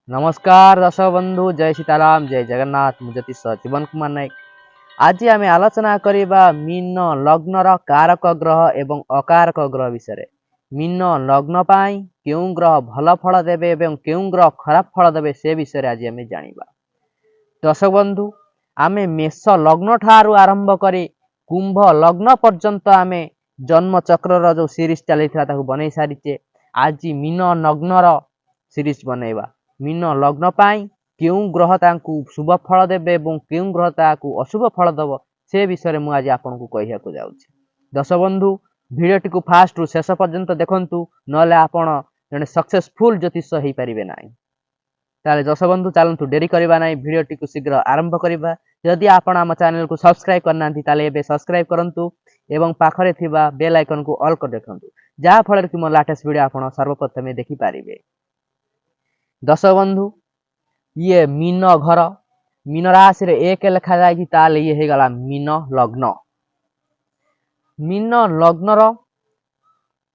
नमस्कार दर्शक बंधु, जय सीताराम, जय जगन्नाथ। मु ज्योतिष जीवन कुमार नायक। आज आम आलोचना करवा मीन लग्नर कारक ग्रह एवं अकारक ग्रह विषय। मीन लग्न पाई केउं ग्रह भल फल देवे एवं केउं ग्रह खराब फल देवे से विषय आज आम जानिबा। दर्शक बंधु, आमे मेष लग्न ठारू आरंभ करी कुंभ लग्न पर्यंत आमे जन्म चक्र जो सीरीज चली बनई सारीचे। आज मीन लग्नर सीरीज बनैबा। मीन लग्न पाई केउं ग्रह तांकु शुभ फल देवे एवं केउं ग्रह ताकु अशुभ फल देव से विषय मु आज आपन को कहिया को जाउछि। दर्शक बंधु, भिडियोटी को फास्ट रु शेष पर्यंत देखंतु, नले आपण जने सक्सेसफुल ज्योतिष हेई परिबे नाही। ताले दर्शक बंधु, चलंतु डेरी करबा नाही, भिडियोटी को शीघ्र आरंभ करबा। यदि आपण आम चैनल को सब्सक्राइब करनांती ताले एबे सब्सक्राइब करंतु एवं पाखरे थिबा बेल आइकन को ऑल कर देखंतु, जहा फल कि मो लेटेस्ट वीडियो आपण सर्वप्रथम देखि पारिबे। दर्शक बंधु, ये मीन घर मीन राशि रे एक लिखा जाए ताले ये गला मीन लग्न। मीन लग्नर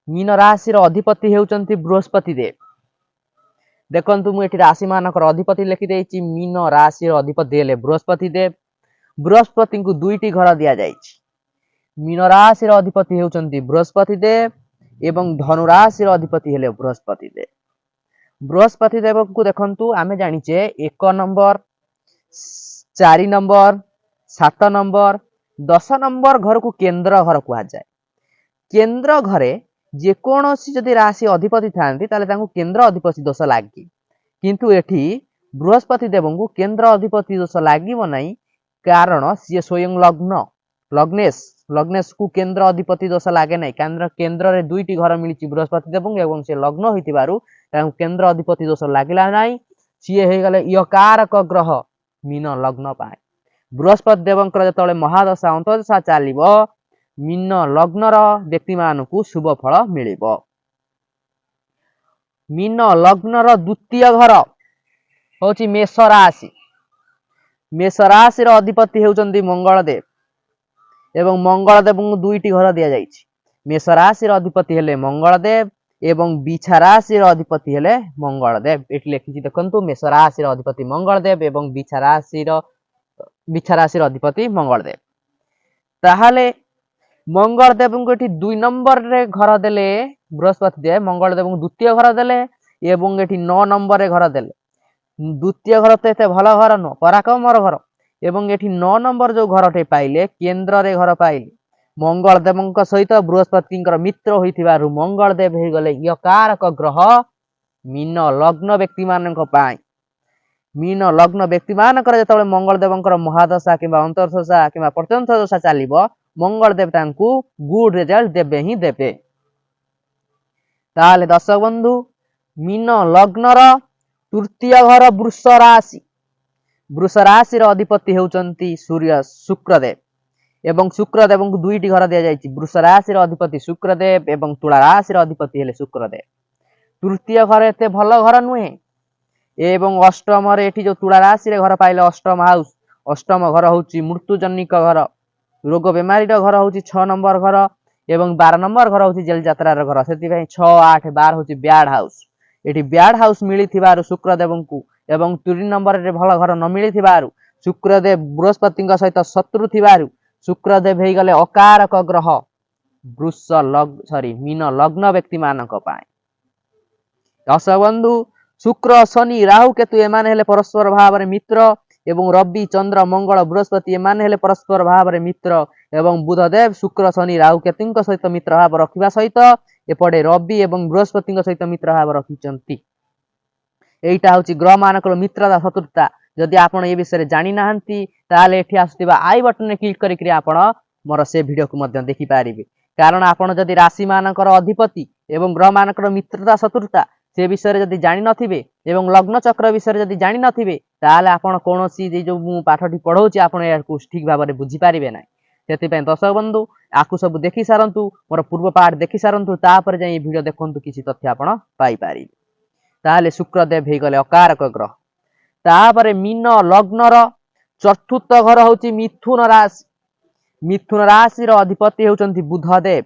मीन राशि अधिपति हेउचंती बृहस्पति देव। देखंतु मु एठी राशि मानकर अधिपति लिखि देछि। मीन राशि अधिपति हेले बृहस्पति देव। बृहस्पति को दुईटी घर दिया जाइछि। मीन राशि अधिपति हेउचंती बृहस्पति देव एवं धनु राशि अधिपति हेले बृहस्पति देव। बृहस्पति देव को देखंतु आमे जानिचे 1 नंबर 4 नंबर 7 नंबर 10 नंबर घर को केंद्र घर कहा जाए। केंद्र घरे जेकोसी जदि राशि अधिपति थांती ताले तांको केंद्र अधिपति दोष लागी, किंतु एठी बृहस्पति देव को केंद्र अधिपति दोष लागिबो नाही, कारण सी स्वयं लग्नेश को केंद्र अधिपति दोष लागे नहीं। केंद्र रे दुईटी घर मिली बृहस्पति देव एवं से लग्न होइतिबारु केंद्र अधिपति दोष लागिला नहीं। सी हे गले यकारक ग्रह मीन लग्न पाए। बृहस्पति देवंकर जतले महादशा अंतदशा चलिबो, मीन लग्नर व्यक्ति मानकु शुभ फल मिलिबो। मीन लग्नर द्वितीय घर होची मेष राशि। मेष राशि अधिपति हेउचंदी मंगल देव एवं मंगल देव को दुईटी घर दिया जाइछि। मेष राशि अधिपति हेले मंगल देव एवं बिछा राशि अधिपति हेले मंगल देव। एठी लिखिछि देखंतु, मेष राशि अधिपति मंगल देव एवं बिछा राशि अधिपति मंगल देव। ताहाले मंगल देव को एठी 2 नंबर रे घर देले बृहस्पति देव। मंगल देव को द्वितीय घर देले एवं एठी 9 नंबर रे घर देले। द्वितीय घर तो एते भल घर न, पराक्रमर घर। एवं एठी 9 नंबर जो घरटे पाइले केंद्र रे घर पाइले मंगल देव सहित बृहस्पति मित्र होइथिबारु मंगल देव हे गले यकारक ग्रह मीन लग्न व्यक्ति मानक पाई। मीन लग्न व्यक्ति मानकर जतबे मंगल देवंकर महादशा किंबा अंतरदशा किंबा प्रत्यंत दशा चलिबो, मंगल देव तांकु गुड रिजल्ट देबे ही देबे। ताले दर्शक बंधु, मीन लग्नर तृतीय घर वृष राशि। वृष राशि अधिपति हेउचंती सूर्य शुक्रदेव एवं शुक्रदेव को दुईटी घर दिया जाइछि। वृष राशि अधिपति शुक्रदेव एवं तुला राशि अधिपति हेले शुक्रदेव। तृतीय घर एते भल घर नुहे एवं अष्टम रे एठी जो तुला राशि रे घर पाइले अष्टम हाउस। अष्टम घर होउची मृत्युजनिक घर, रोग बेमारी घर होउची 6 नंबर घर एवं 12 नंबर घर होउची जेल यात्रा रे घर। सेति भाई 6 8 12 होउची ब्याड हाउस। एठी ब्याड हाउस मिली थिबारु शुक्रदेव को एवं 3 नंबर रे भल घर न मिली थिबारु शुक्रदेव बृहस्पति सहित शत्रु थिबारु शुक्रदेव हे गले अकारक ग्रह मीन लग्न व्यक्ति मानक पाए। दर्शक बंधु, शुक्र शनि राहु केतु एमाने हेले परस्पर भाव रे मित्र एवं रवि चंद्र मंगल बृहस्पति एमाने हेले परस्पर भाव रे मित्र एवं बुधदेव शुक्र शनि राहु केतुंक सहित मित्र भाव रखिबा सहित एपटे रवि एवं बृहस्पति सहित मित्र भाव रखिचंती। एइटा होची ग्रह मानकर मित्रता शत्रुता। जदि आपण ए विषय जानि नाहंती ताले एठी आसुतिबा आई बटन रे क्लिक करिकरी आपण मोर से वीडियो को मध्य देखि पारिबे। कारण आपण जदि राशि मानकर अधिपति एवं ग्रह मानकर मित्रता शत्रुता से विषय जदि जानि नथिबे एवं लग्न चक्र विषय जदि जानि नथिबे ताले आपण कोनोसी जो मु पाठटी पढौची आपण याकू ठीक भाव रे बुझी पारिबे नै। सेति पय दर्शक बंधु, आकु सब देखि सारंतु, मोर पूर्व पाठ देखि सारंतु, तापर जाई वीडियो देखंतु, किछि तथ्य आपण पाई पारिबे। ताले शुक्रदेव हे गले अकारक ग्रह। तापरे मीन लग्नर चतुर्थ घर होची मिथुन राशि। मिथुन राशि अधिपति होचंती बुधदेव।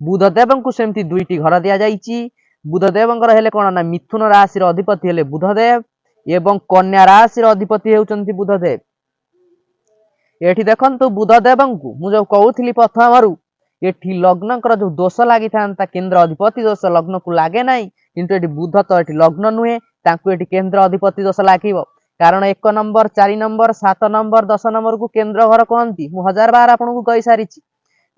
बुधदेव को सेमती दुईटी घर दिया जाइछि। बुधदेव हेले कोन ना मिथुन राशि अधिपति हेले बुधदेव एवं कन्या राशि अधिपति होउचंती बुधदेव। एठी देखंतु बुधदेवंकु मु जो कहउथिली प्रथमरु एठी लग्नकर जो दोष लागि थांता केंद्र अधिपति दोष लग्न को लागे नाही, किंतु एठी बुध तो एठी लग्न नुहे, तांकु एठी केंद्र अधिपति दोष लागिवो। कारण 1 नंबर 4 नंबर 7 नंबर 10 नंबर को केंद्र घर कहती मु 1000 बार आपन को कहि सारिछि।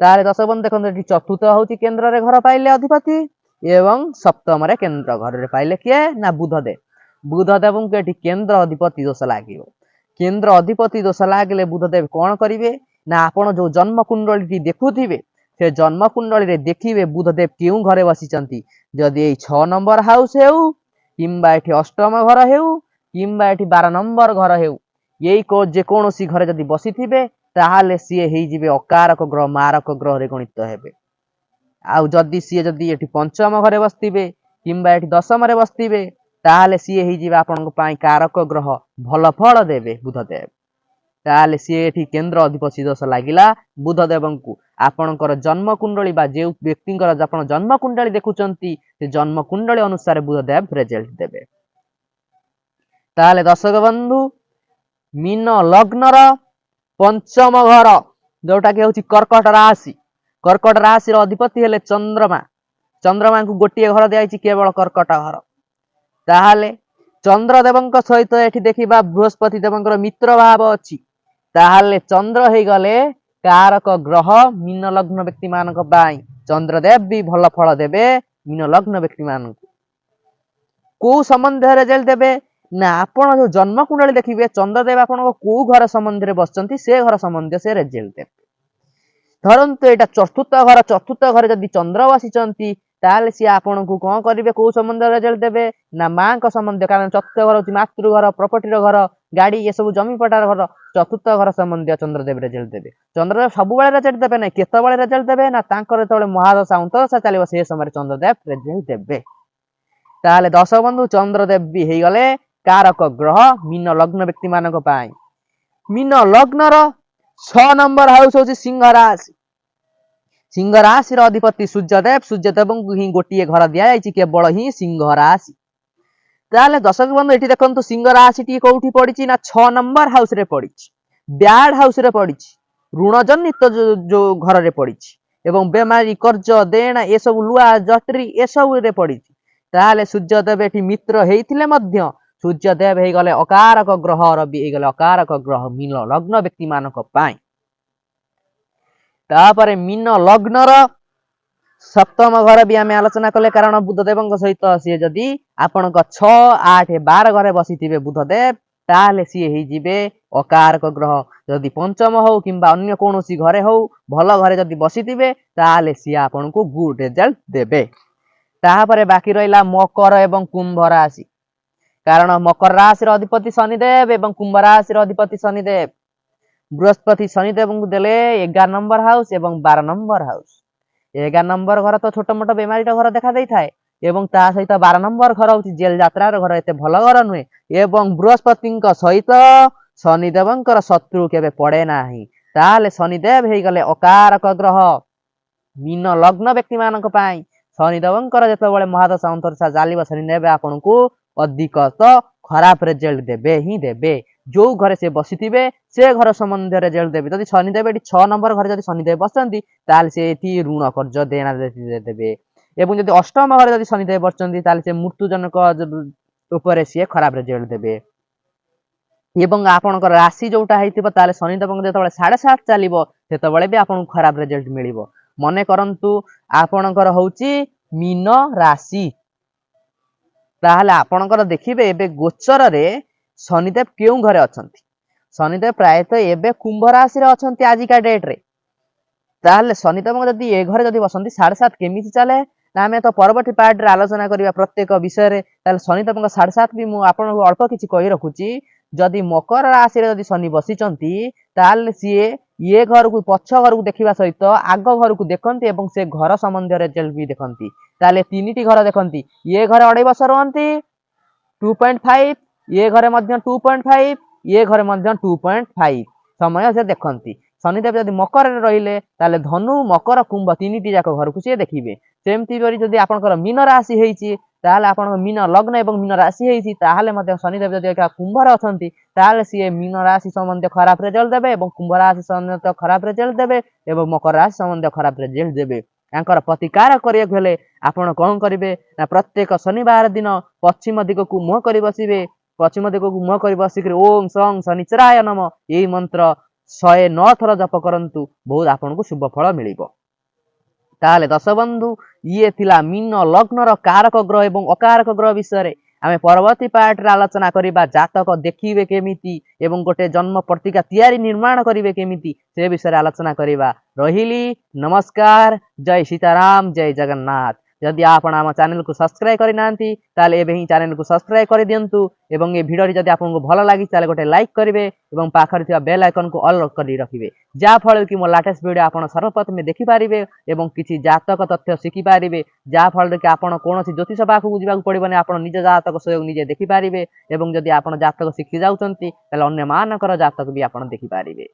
ताले दर्शक बंधु देखंतु एठी चतुर्थ होउची केंद्र रे घर पाइले अधिपति एवं सप्तम रे केंद्र घर रे पाइले किए ना बुधदेव। बुधदेव को एठी केंद्र अधिपति दोष लागिवो। केंद्र अधिपति दोष लागले बुधदेव कोन करिवे ना आपण जो जन्म कुंडली देखुथिबे से जन्म कुंडली रे देखिबे बुधदेव केउ घरे बसिचंती। जदि एई 6 नंबर हाउस हेउ किंबा एठी अष्टम घर हेउ किंबा एठी 12 नंबर घर हेउ, एई को जे कोनोसी घरे जदि बसिथिबे ताहाले सिए हेई जिवे अकारक ग्रह मारक ग्रह रे गणित हेबे। आउ जदि सिए जदि एठी पंचम घरे बसथिबे किंबा एठी दशम रे बसथिबे ताहाले सिए हेई जिवे आपनक पई कारक ग्रह भल फल देबे बुधदेव। ताहाले सिए एठी केंद्र अधिपति दोष लागिला बुधदेवंकु। आपनकर जन्म कुंडली बा जे व्यक्तिंकर आपण जन्म कुंडली देखुचंती से जन्म कुंडली अनुसार बुधदेव रिजल्ट देबे। ताहाले दर्शक बंधु मीन लग्नर पंचम घर जोटा कि होची कर्कट राशि। कर्कट राशि अधिपति हेले चंद्रमा। चंद्रमा को गोटे घर दिया केवल कर्कट घर। ताहाले चंद्रदेवंक सहित एठी देखिबा बृहस्पति देवंकर मित्र भाव अछि। ताहाले चंद्र हे गले कारक ग्रह मीन लग्न व्यक्ति मानक बाई। चंद्रदेव भी भल फल देबे मीन लग्न व्यक्ति मानक। को संबंध रिजल्ट देबे ना आपण जो जन्म कुंडली देखिबे चंद्रदेव आपण को घर संबंध रे बसचंती से घर संबंध से रिजल्ट देबे। धरंतु एटा चतुर्थ घर जदि चंद्र बसिचंती ताले सी आपण को कोन करिवे को संबंध रिजल्ट देबे ना मां का संबंध। कारण चतुर्थ घर होची मातृ घर प्रॉपर्टी रो घर गाड़ी ये सब जमी पटार घर। चतुर्थ घर संबंध चंद्रदेव रिजल्ट देबे। चंद्रदेव सब बेले रिजल्ट देबे ना केते बेले रिजल्ट देबे ना तांकर तळे महादशा अंतरदशा चलिबो से समय चंद्रदेव रिजल्ट देबे। ताले दर्शक बंधु चंद्रदेव भी हे गले कारक ग्रह मीन लग्न व्यक्ति मानक पाई। मीन लग्नर 6 नंबर हाउस होची सिंह राशि। सिंह राशि अधिपति सूर्यदेव। सूर्यदेव को ही गोटे घर दिया जायछि केवल ही सिंह राशि। ताले दर्शक बंधु एठी देखंतु सिंह राशि टी कोठी पडिछि ना 6 नंबर हाउस रे पडिछि, ब्याड हाउस रे पडिछि, ऋण जनित जो घर रे पडिछि एवं बेमारी कर्ज देना ए सब लुआ जटरी ए सब रे पडिछि। ताले सूर्यदेव एठी मित्र हेइथिले मध्य सूर्यदेव हे गले अकारक ग्रह रवि हे गले अकारक ग्रह मीन लग्न व्यक्ति मानक पाई। तापरे मीन लग्नर सप्तम घर भी आम आलोचना कले। कारण बुधदेव सहित सी जदि आपण 6, 8, 12 घरे बसिथिबे बुधदेव ताले सी हे जिवे अकारक ग्रह। जदि पंचम हो किंबा अन्य कोनोसी घरे हो भल घरे जदि बसिथिबे ताले सी आपण को गुड रिजल्ट देबे। तापरे बाकी रहिला मकर एवं कुंभ राशि। कारण मकर राशि अधिपति शनिदेव एवं कुंभ राशि अधिपति शनिदेव। बृहस्पति शनिदेव को देले 11 नंबर हाउस एवं 12 नंबर हाउस। 11 नंबर घर तो छोट मोट बेमारी घर देखा दे थाए एवं ता सहित 12 नंबर घर होची जेल यात्रा घर एते भल घर नुहे। एवं बृहस्पति सहित शनिदेवंकर शत्रु केबे पड़े नाही। ताले शनिदेव हे गले अकारक ग्रह मीन लग्न व्यक्ति मानक पाई। शनिदेवंकर जेतेबेले महादशा अंतरदशा जालिबा शनिदेव आपन को अधिक तो खराब रिजल्ट देबे ही देबे। जो घरे से बसिथिबे से घर संबंध रिजल्ट देबे। जदि शनिदेव एठी 6 नंबर घरे जदि शनिदेव बसंती ताले से एठी ऋण कर्ज देना देबे। एवं जदि अष्टम घरे जदि शनिदेव बसंती ताले से मृत्युजनक ऊपर से खराब रिजल्ट देबे। एवं आपनकर राशि जोटा हेतिबो ताले शनिदेव जेतेबेले 7.5 चलिबो सेतेबेले भी आपन खराब रिजल्ट मिलिबो। मने करंतु आपनकर होउची मीन राशि। ताहले आपनकर देखिबे एबे गोचर रे शनिदेव केउ घरे अछंती। शनिदेव प्रायतः एबे कुंभ राशि रे अछंती आजिका डेट रे। ताहले शनिदेव जदि ए घरे जदि बसंती 7.5 केमिति चले ना हमें तो परवर्ती पार्ट रे आलोचना करिया प्रत्येक विषय रे। ताहले शनिदेव 7.5 भी मु आपन को अल्प किछि कहि रखुची। जदि मकर राशि रे जदि शनि बसिचंती ताहले सिए ये घर को पछ घर को देखिबा सहित आग घर को देखंती एवं से घर संबंध रिजल्ट भी देखंती। ताले तीनिटी घर देखंती। ये घर 2.5 वर्ष रहंती 2.5, ये घरे मध्य 2.5, ये घरे मध्य 2.5 समय से देखंती। शनिदेव जदि मकर रे रहिले ताले धनु मकर कुंभ तीनिटी जाक घर को से देखिबे। सेमती बरी जदि आपनकर मीन राशि हेइची ତାହେଲେ ଆପଣଙ୍କ ମୀନ ଲଗ୍ନ ଏବଂ ମୀନ ରାଶି ହେଇଛି, ତାହେଲେ ମଧ୍ୟ ଶନିଦେବ ଯଦି ଏକା କୁମ୍ଭରେ ଅଛନ୍ତି ତାହେଲେ ସିଏ ମୀନ ରାଶି ସମ୍ବନ୍ଧୀୟ ଖରାପ ରେଜଲ୍ଟ ଦେବେ ଏବଂ କୁମ୍ଭ ରାଶି ସମ୍ବନ୍ଧୀୟ ଖରାପ ରେଜଲ୍ଟ ଦେବେ ଏବଂ ମକର ରାଶି ସମ୍ବନ୍ଧୀୟ ଖରାପ ରେଜଲ୍ଟ ଦେବେ। ତାଙ୍କର ପ୍ରତିକାର କରିବାକୁ ହେଲେ ଆପଣ କ'ଣ କରିବେ ନା ପ୍ରତ୍ୟେକ ଶନିବାର ଦିନ ପଶ୍ଚିମ ଦିଗକୁ ମୁହଁ କରି ବସିବେ। ପଶ୍ଚିମ ଦିଗକୁ ମୁହଁ କରି ବସିକରି ଓಂ ସଂ ଶନିଚରାୟ ନମ ଏହି ମନ୍ତ୍ର 109 ଥର ଜପ କରନ୍ତୁ, ବହୁତ ଆପଣଙ୍କୁ ଶୁଭ ଫଳ ମିଳିବ। ତାହେଲେ ଦର୍ଶକ ବନ୍ଧୁ, ଇଏ ଥିଲା ମୀନ ଲଗ୍ନର କାରକ ଗ୍ରହ ଏବଂ ଅକାରକ ଗ୍ରହ ବିଷୟରେ। ଆମେ ପରବର୍ତ୍ତୀ ପାର୍ଟରେ ଆଲୋଚନା କରିବା ଜାତକ ଦେଖିବେ କେମିତି ଏବଂ ଗୋଟେ ଜନ୍ମ ପତ୍ରିକା ତିଆରି ନିର୍ମାଣ କରିବେ କେମିତି, ସେ ବିଷୟରେ ଆଲୋଚନା କରିବା। ରହିଲି, ନମସ୍କାର, ଜୟ ସୀତାରାମ, ଜୟ ଜଗନ୍ନାଥ। ଯଦି ଆପଣ ଆମ ଚ୍ୟାନେଲକୁ ସବସ୍କ୍ରାଇବ କରିନାହାନ୍ତି ତାହେଲେ ଏବେ ହିଁ ଚ୍ୟାନେଲକୁ ସବସ୍କ୍ରାଇବ କରିଦିଅନ୍ତୁ ଏବଂ ଏ ଭିଡ଼ିଓଟି ଯଦି ଆପଣଙ୍କୁ ଭଲ ଲାଗିଛି ତାହେଲେ ଗୋଟେ ଲାଇକ୍ କରିବେ ଏବଂ ପାଖରେ ଥିବା ବେଲ୍ ଆଇକନକୁ ଅଲ୍ କରି ରଖିବେ, ଯାହାଫଳରେ କି ମୋ ଲାଟେଷ୍ଟ ଭିଡ଼ିଓ ଆପଣ ସର୍ବପ୍ରଥମେ ଦେଖିପାରିବେ ଏବଂ କିଛି ଜାତକ ତଥ୍ୟ ଶିଖିପାରିବେ, ଯାହାଫଳରେ କି ଆପଣ କୌଣସି ଜ୍ୟୋତିଷ ପାଖକୁ ଯିବାକୁ ପଡ଼ିବନି, ଆପଣ ନିଜ ଜାତକ ସ୍ୱୟଂ ନିଜେ ଦେଖିପାରିବେ ଏବଂ ଯଦି ଆପଣ ଜାତକ ଶିଖି ଯାଉଛନ୍ତି ତାହେଲେ ଅନ୍ୟମାନଙ୍କର ଜାତକ ବି ଆପଣ ଦେଖିପାରିବେ।